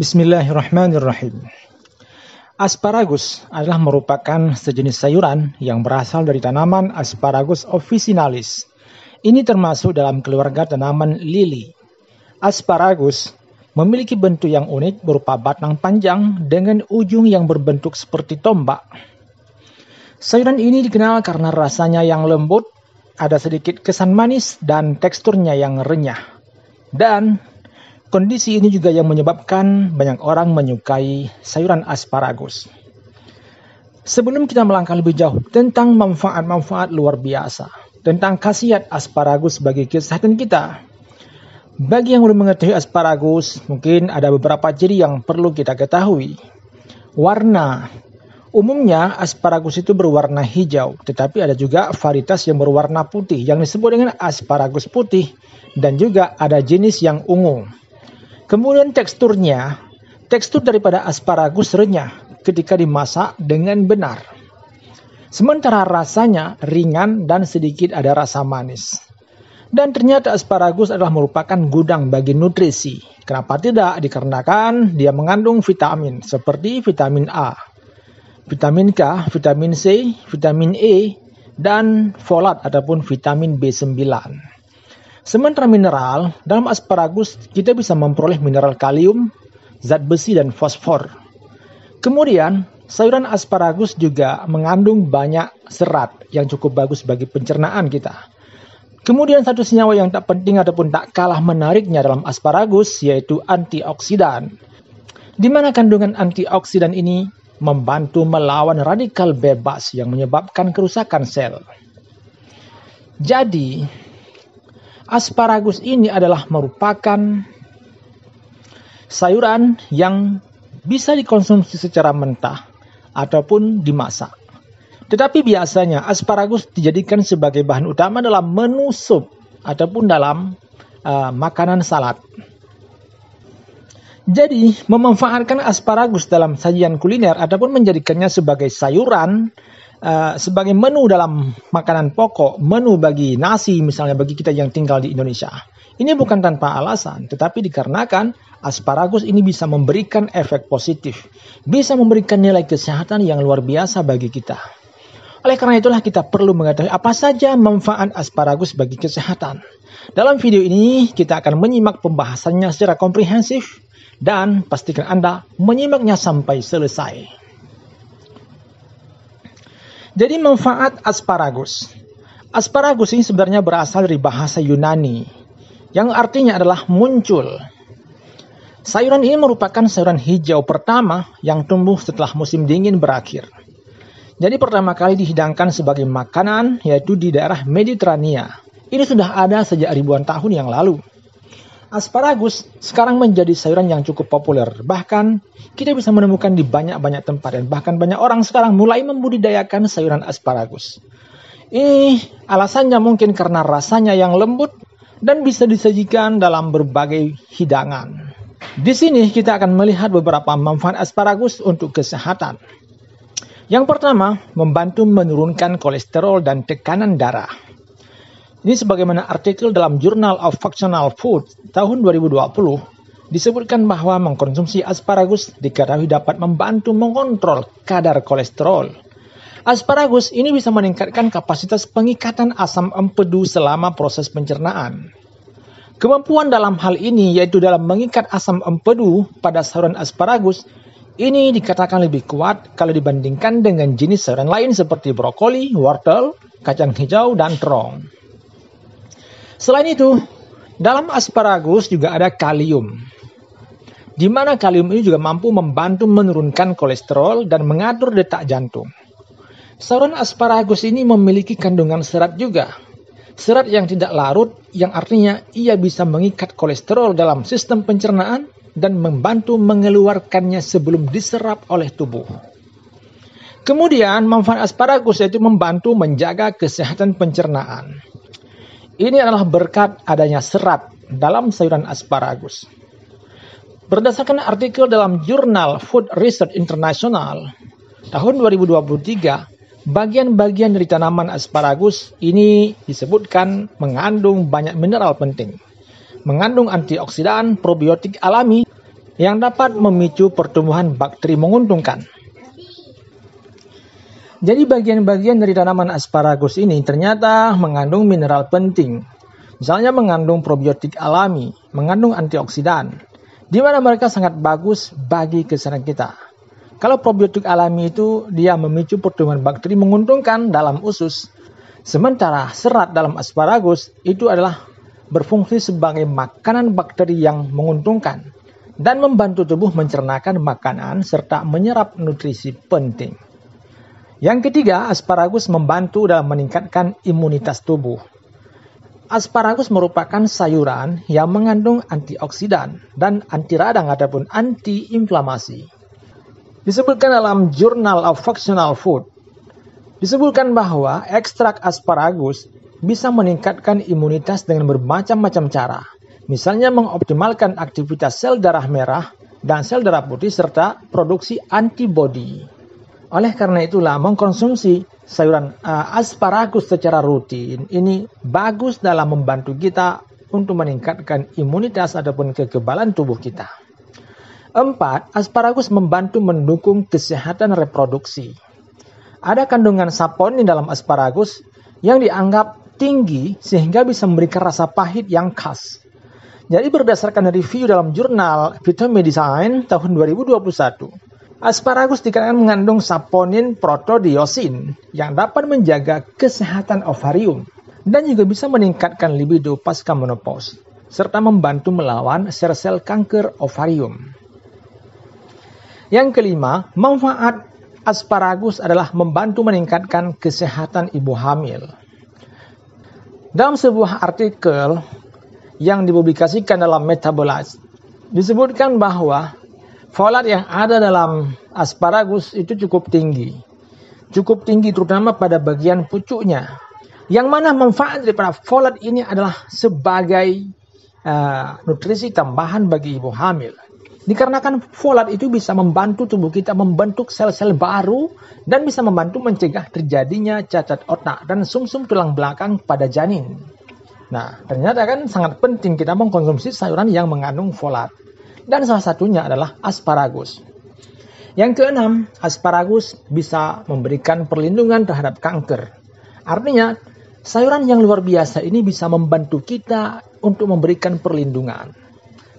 Bismillahirrahmanirrahim. Asparagus adalah merupakan sejenis sayuran yang berasal dari tanaman Asparagus officinalis. Ini termasuk dalam keluarga tanaman lili. Asparagus memiliki bentuk yang unik berupa batang panjang dengan ujung yang berbentuk seperti tombak. Sayuran ini dikenal karena rasanya yang lembut, ada sedikit kesan manis dan teksturnya yang renyah. Dan kondisi ini juga yang menyebabkan banyak orang menyukai sayuran asparagus. Sebelum kita melangkah lebih jauh tentang manfaat-manfaat luar biasa, tentang khasiat asparagus bagi kesehatan kita. Bagi yang belum mengetahui asparagus, mungkin ada beberapa ciri yang perlu kita ketahui. Warna. Umumnya asparagus itu berwarna hijau, tetapi ada juga varietas yang berwarna putih yang disebut dengan asparagus putih, dan juga ada jenis yang ungu. Kemudian teksturnya, tekstur daripada asparagus renyah ketika dimasak dengan benar. Sementara rasanya ringan dan sedikit ada rasa manis. Dan ternyata asparagus adalah merupakan gudang bagi nutrisi. Kenapa tidak? Dikarenakan dia mengandung vitamin seperti vitamin A, vitamin K, vitamin C, vitamin E, dan folat ataupun vitamin B9. Sementara mineral, dalam asparagus kita bisa memperoleh mineral kalium, zat besi, dan fosfor. Kemudian, sayuran asparagus juga mengandung banyak serat yang cukup bagus bagi pencernaan kita. Kemudian satu senyawa yang tak penting ataupun tak kalah menariknya dalam asparagus yaitu antioksidan. Di mana kandungan antioksidan ini membantu melawan radikal bebas yang menyebabkan kerusakan sel. Jadi, asparagus ini adalah merupakan sayuran yang bisa dikonsumsi secara mentah ataupun dimasak. Tetapi biasanya asparagus dijadikan sebagai bahan utama dalam menu sup ataupun dalam makanan salad. Jadi, memanfaatkan asparagus dalam sajian kuliner ataupun menjadikannya sebagai sayuran, sebagai menu dalam makanan pokok, menu bagi nasi misalnya bagi kita yang tinggal di Indonesia. Ini bukan tanpa alasan, tetapi dikarenakan asparagus ini bisa memberikan efek positif, bisa memberikan nilai kesehatan yang luar biasa bagi kita. Oleh karena itulah kita perlu mengetahui apa saja manfaat asparagus bagi kesehatan. Dalam video ini kita akan menyimak pembahasannya secara komprehensif dan pastikan Anda menyimaknya sampai selesai. Jadi manfaat asparagus. Asparagus ini sebenarnya berasal dari bahasa Yunani yang artinya adalah muncul. Sayuran ini merupakan sayuran hijau pertama yang tumbuh setelah musim dingin berakhir. Jadi pertama kali dihidangkan sebagai makanan yaitu di daerah Mediterania. Ini sudah ada sejak ribuan tahun yang lalu. Asparagus sekarang menjadi sayuran yang cukup populer. Bahkan kita bisa menemukan di banyak-banyak tempat dan bahkan banyak orang sekarang mulai membudidayakan sayuran asparagus. Ini alasannya mungkin karena rasanya yang lembut dan bisa disajikan dalam berbagai hidangan. Di sini kita akan melihat beberapa manfaat asparagus untuk kesehatan. Yang pertama, membantu menurunkan kolesterol dan tekanan darah. Ini sebagaimana artikel dalam Journal of Functional Food tahun 2020 disebutkan bahwa mengkonsumsi asparagus diketahui dapat membantu mengontrol kadar kolesterol. Asparagus ini bisa meningkatkan kapasitas pengikatan asam empedu selama proses pencernaan. Kemampuan dalam hal ini yaitu dalam mengikat asam empedu pada sayuran asparagus ini dikatakan lebih kuat kalau dibandingkan dengan jenis sayuran lain seperti brokoli, wortel, kacang hijau, dan terong. Selain itu, dalam asparagus juga ada kalium, di mana kalium ini juga mampu membantu menurunkan kolesterol dan mengatur detak jantung. Sayuran asparagus ini memiliki kandungan serat juga. Serat yang tidak larut, yang artinya ia bisa mengikat kolesterol dalam sistem pencernaan dan membantu mengeluarkannya sebelum diserap oleh tubuh. Kemudian manfaat asparagus yaitu membantu menjaga kesehatan pencernaan. Ini adalah berkat adanya serat dalam sayuran asparagus. Berdasarkan artikel dalam Jurnal Food Research International tahun 2023, bagian-bagian dari tanaman asparagus ini disebutkan mengandung banyak mineral penting, mengandung antioksidan, probiotik alami yang dapat memicu pertumbuhan bakteri menguntungkan. Jadi bagian-bagian dari tanaman asparagus ini ternyata mengandung mineral penting. Misalnya mengandung probiotik alami, mengandung antioksidan, di mana mereka sangat bagus bagi kesehatan kita. Kalau probiotik alami itu dia memicu pertumbuhan bakteri menguntungkan dalam usus, sementara serat dalam asparagus itu adalah berfungsi sebagai makanan bakteri yang menguntungkan dan membantu tubuh mencernakan makanan serta menyerap nutrisi penting. Yang ketiga, asparagus membantu dalam meningkatkan imunitas tubuh. Asparagus merupakan sayuran yang mengandung antioksidan dan anti radang ataupun anti-inflamasi. Disebutkan dalam Journal of Functional Food, disebutkan bahwa ekstrak asparagus bisa meningkatkan imunitas dengan bermacam-macam cara. Misalnya mengoptimalkan aktivitas sel darah merah dan sel darah putih serta produksi antibodi. Oleh karena itulah mengkonsumsi sayuran asparagus secara rutin ini bagus dalam membantu kita untuk meningkatkan imunitas ataupun kekebalan tubuh kita. 4. Asparagus membantu mendukung kesehatan reproduksi. Ada kandungan saponin dalam asparagus yang dianggap tinggi sehingga bisa memberikan rasa pahit yang khas. Jadi berdasarkan review dalam jurnal Phytomedicine tahun 2021, asparagus dikatakan mengandung saponin protodiosin yang dapat menjaga kesehatan ovarium dan juga bisa meningkatkan libido pasca menopause serta membantu melawan sel-sel kanker ovarium. Yang kelima, manfaat asparagus adalah membantu meningkatkan kesehatan ibu hamil. Dalam sebuah artikel yang dipublikasikan dalam Metabolites, disebutkan bahwa folat yang ada dalam asparagus itu cukup tinggi. Cukup tinggi terutama pada bagian pucuknya. Yang mana manfaat daripada folat ini adalah sebagai nutrisi tambahan bagi ibu hamil. Dikarenakan folat itu bisa membantu tubuh kita membentuk sel-sel baru dan bisa membantu mencegah terjadinya cacat otak dan sumsum tulang belakang pada janin. Nah, ternyata kan sangat penting kita mengkonsumsi sayuran yang mengandung folat. Dan salah satunya adalah asparagus. Yang keenam, asparagus bisa memberikan perlindungan terhadap kanker. Artinya, sayuran yang luar biasa ini bisa membantu kita untuk memberikan perlindungan.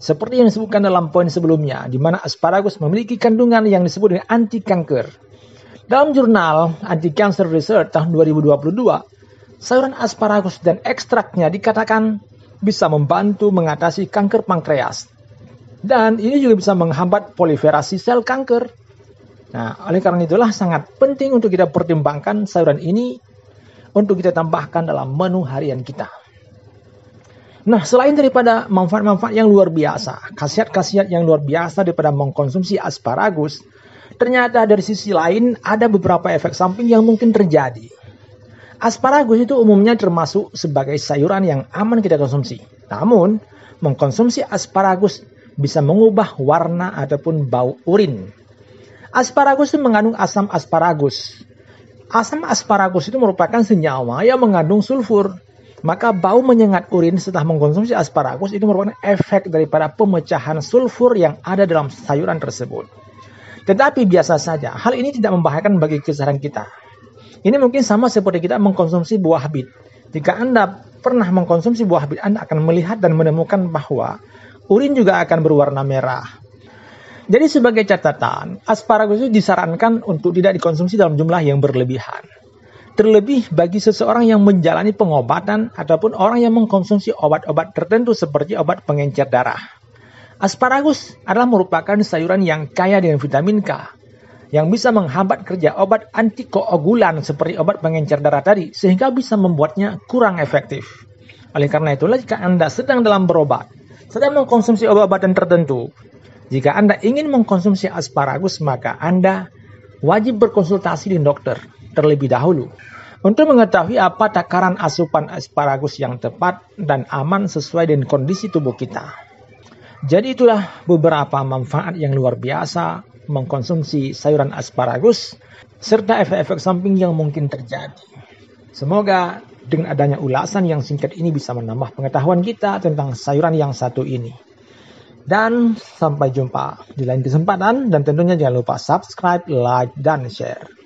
Seperti yang disebutkan dalam poin sebelumnya, di mana asparagus memiliki kandungan yang disebut dengan anti-kanker. Dalam jurnal Anti-Cancer Research tahun 2022, sayuran asparagus dan ekstraknya dikatakan bisa membantu mengatasi kanker pankreas. Dan ini juga bisa menghambat proliferasi sel kanker. Nah, oleh karena itulah sangat penting untuk kita pertimbangkan sayuran ini untuk kita tambahkan dalam menu harian kita. Nah, selain daripada manfaat-manfaat yang luar biasa, khasiat-khasiat yang luar biasa daripada mengkonsumsi asparagus, ternyata dari sisi lain ada beberapa efek samping yang mungkin terjadi. Asparagus itu umumnya termasuk sebagai sayuran yang aman kita konsumsi. Namun, mengkonsumsi asparagus bisa mengubah warna ataupun bau urin. Asparagus itu mengandung asam asparagus. Asam asparagus itu merupakan senyawa yang mengandung sulfur. Maka bau menyengat urin setelah mengkonsumsi asparagus itu merupakan efek daripada pemecahan sulfur yang ada dalam sayuran tersebut. Tetapi biasa saja, hal ini tidak membahayakan bagi kesehatan kita. Ini mungkin sama seperti kita mengkonsumsi buah bit. Jika Anda pernah mengkonsumsi buah bit, Anda akan melihat dan menemukan bahwa urin juga akan berwarna merah. Jadi sebagai catatan, asparagus itu disarankan untuk tidak dikonsumsi dalam jumlah yang berlebihan. Terlebih bagi seseorang yang menjalani pengobatan ataupun orang yang mengkonsumsi obat-obat tertentu seperti obat pengencer darah. Asparagus adalah merupakan sayuran yang kaya dengan vitamin K, yang bisa menghambat kerja obat antikoagulan seperti obat pengencer darah tadi, sehingga bisa membuatnya kurang efektif. Oleh karena itulah jika Anda sedang dalam berobat, sedang mengkonsumsi obat-obatan tertentu, jika Anda ingin mengkonsumsi asparagus, maka Anda wajib berkonsultasi dengan dokter terlebih dahulu untuk mengetahui apa takaran asupan asparagus yang tepat dan aman sesuai dengan kondisi tubuh kita. Jadi itulah beberapa manfaat yang luar biasa mengkonsumsi sayuran asparagus serta efek-efek samping yang mungkin terjadi. Semoga dengan adanya ulasan yang singkat ini bisa menambah pengetahuan kita tentang sayuran yang satu ini. Dan sampai jumpa di lain kesempatan, dan tentunya jangan lupa subscribe, like, dan share.